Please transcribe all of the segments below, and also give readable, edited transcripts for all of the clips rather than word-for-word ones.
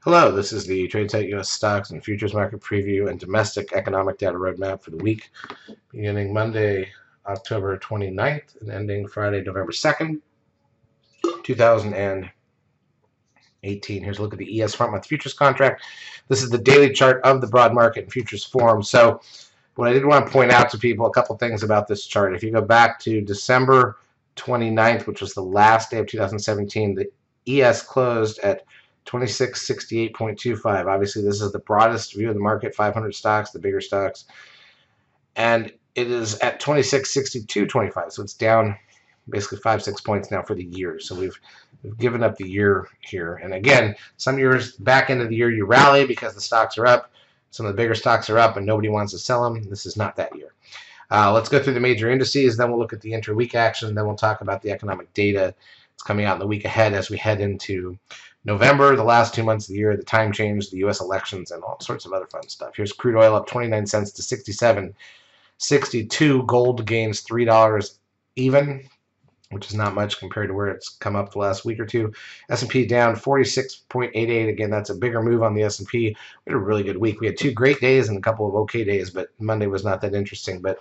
Hello, this is the TradeSite U.S. Stocks and Futures Market Preview and Domestic Economic Data Roadmap for the week beginning Monday, October 29th and ending Friday, November 2nd, 2018. Here's a look at the ES front month futures contract. This is the daily chart of the broad market and futures forum. So what I did want to point out to people, a couple things about this chart. If you go back to December 29th, which was the last day of 2017, the ES closed at 2668.25. Obviously, this is the broadest view of the market, 500 stocks, the bigger stocks. And it is at 2662.25. So it's down basically 5-6 points now for the year. So we've given up the year here. And again, some years, back end of the year, you rally because the stocks are up. Some of the bigger stocks are up and nobody wants to sell them. This is not that year. Let's go through the major indices. Then we'll look at the inter-week action. Then we'll talk about the economic data. It's coming out in the week ahead as we head into November, the last 2 months of the year, the time change, the U.S. elections, and all sorts of other fun stuff. Here's crude oil up 29 cents to 67.62. Gold gains $3 even, which is not much compared to where it's come up the last week or two. S&P down 46.88. Again, that's a bigger move on the S&P. We had a really good week. We had 2 great days and a couple of okay days, but Monday was not that interesting. But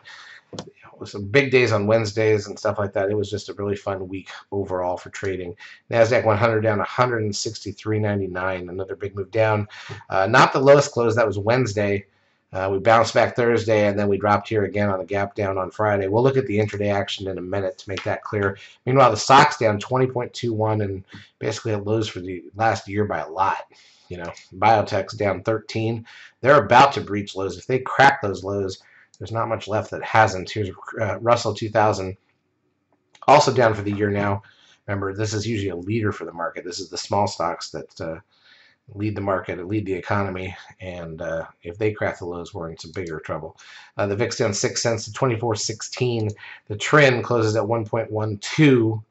with some big days on Wednesdays and stuff like that, it was just a really fun week overall for trading. Nasdaq 100 down 163.99, another big move down. Not the lowest close, that was Wednesday. We bounced back Thursday, and then we dropped here again on a gap down on Friday. We'll look at the intraday action in a minute to make that clear. Meanwhile, the stock's down 20.21 and basically at lows for the last year by a lot. You know, biotech's down 13. They're about to breach lows. If they crack those lows, there's not much left that hasn't. Here's Russell 2000, also down for the year now. Remember, this is usually a leader for the market. This is the small stocks that lead the market and lead the economy. And if they crack the lows, we're in some bigger trouble. The VIX down 6 cents to 24.16. The trend closes at 1.12.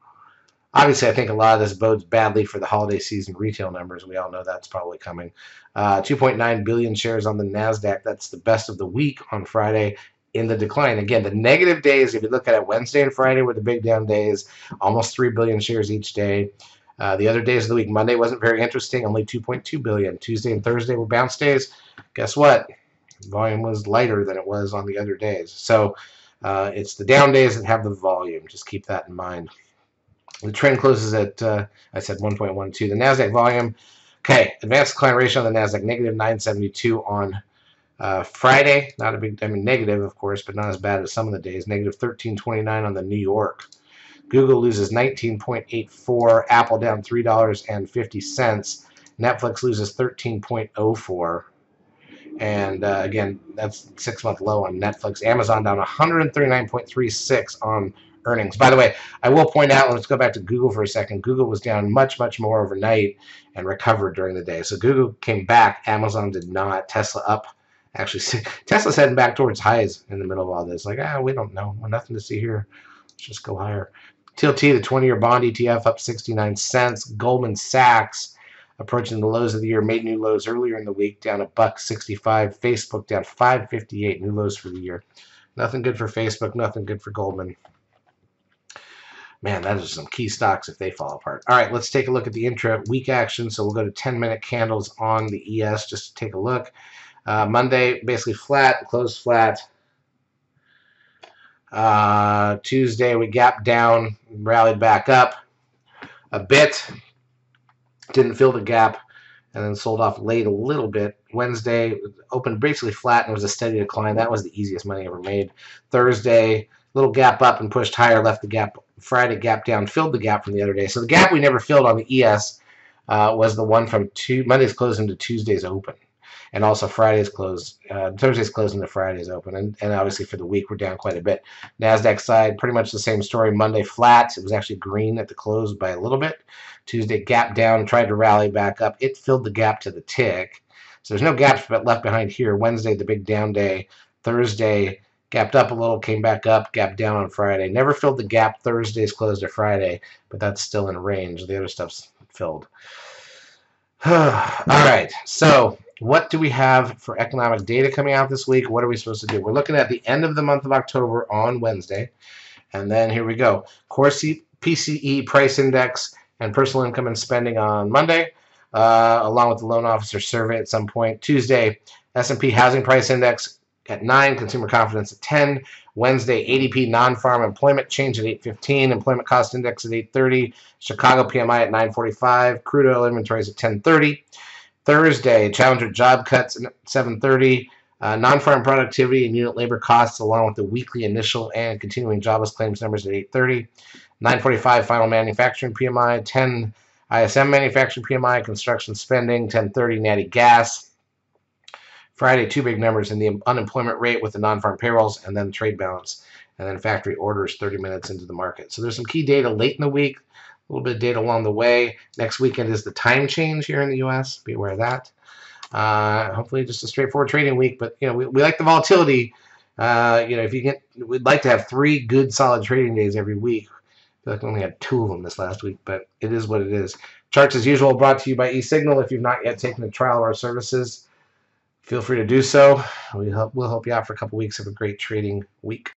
Obviously, I think a lot of this bodes badly for the holiday season retail numbers. We all know that's probably coming. 2.9 billion shares on the Nasdaq. That's the best of the week on Friday in the decline. Again, the negative days, if you look at it, Wednesday and Friday were the big down days, almost 3 billion shares each day. The other days of the week, Monday wasn't very interesting, only 2.2 billion. Tuesday and Thursday were bounce days. Guess what? Volume was lighter than it was on the other days. So it's the down days that have the volume. Just keep that in mind. The trend closes at, I said 1.12. The NASDAQ volume, okay, advanced decline ratio on the NASDAQ, negative 972 on Friday. Not a big, I mean, negative, of course, but not as bad as some of the days. Negative 1329 on the New York. Google loses 19.84. Apple down $3.50. Netflix loses 13.04. And again, that's 6-month low on Netflix. Amazon down 139.36 on earnings. By the way, I will point out, let's go back to Google for a second. Google was down much, much more overnight and recovered during the day. So Google came back. Amazon did not. Tesla up. Actually, Tesla's heading back towards highs in the middle of all this. Like, we don't know. Nothing to see here. Let's just go higher. TLT, the 20-year bond ETF, up 69 cents. Goldman Sachs approaching the lows of the year, made new lows earlier in the week, down $1.65. Facebook down $5.58, new lows for the year. Nothing good for Facebook, nothing good for Goldman. Man, that is some key stocks if they fall apart. All right, let's take a look at the intra-week action. So we'll go to 10-minute candles on the ES just to take a look. Monday, basically flat, closed flat. Tuesday, we gapped down, rallied back up a bit. Didn't fill the gap, and then sold off late a little bit. Wednesday, opened basically flat, and it was a steady decline. That was the easiest money ever made. Thursday, little gap up and pushed higher, left the gap. Friday, gap down, filled the gap from the other day. So the gap we never filled on the ES was the one from Monday's close into Tuesday's open. And also Friday's close, Thursday's close into Friday's open. And obviously for the week, we're down quite a bit. NASDAQ side, pretty much the same story. Monday flat. It was actually green at the close by a little bit. Tuesday gap down, tried to rally back up. It filled the gap to the tick. So there's no gaps left behind here. Wednesday, the big down day. Thursday, gapped up a little, came back up, gapped down on Friday. Never filled the gap Thursday's close to Friday, but that's still in range. The other stuff's filled. All right, so what do we have for economic data coming out this week? What are we supposed to do? We're looking at the end of the month of October on Wednesday, and then here we go. Core PCE price index and personal income and spending on Monday. along with the loan officer survey at some point. Tuesday, S&P Housing Price Index at 9, Consumer Confidence at 10. Wednesday, ADP Non-Farm Employment Change at 8:15, Employment Cost Index at 8:30, Chicago PMI at 9:45, crude oil inventories at 10:30. Thursday, Challenger Job Cuts at 7:30, non-farm productivity and unit labor costs, along with the weekly initial and continuing jobless claims numbers at 8:30. 9:45, final manufacturing PMI, 10 ISM manufacturing PMI, construction spending, 10:30 natty gas. Friday, two big numbers in the unemployment rate with the non-farm payrolls, and then trade balance, and then factory orders 30 minutes into the market. So there's some key data late in the week, a little bit of data along the way. Next weekend is the time change here in the U.S. Be aware of that. Hopefully just a straightforward trading week, but we like the volatility. If you we'd like to have 3 good solid trading days every week. I feel like we only had 2 of them this last week, but it is what it is. Charts as usual brought to you by eSignal. If you've not yet taken a trial of our services, feel free to do so. We'll help you out for a couple weeks. Have a great trading week.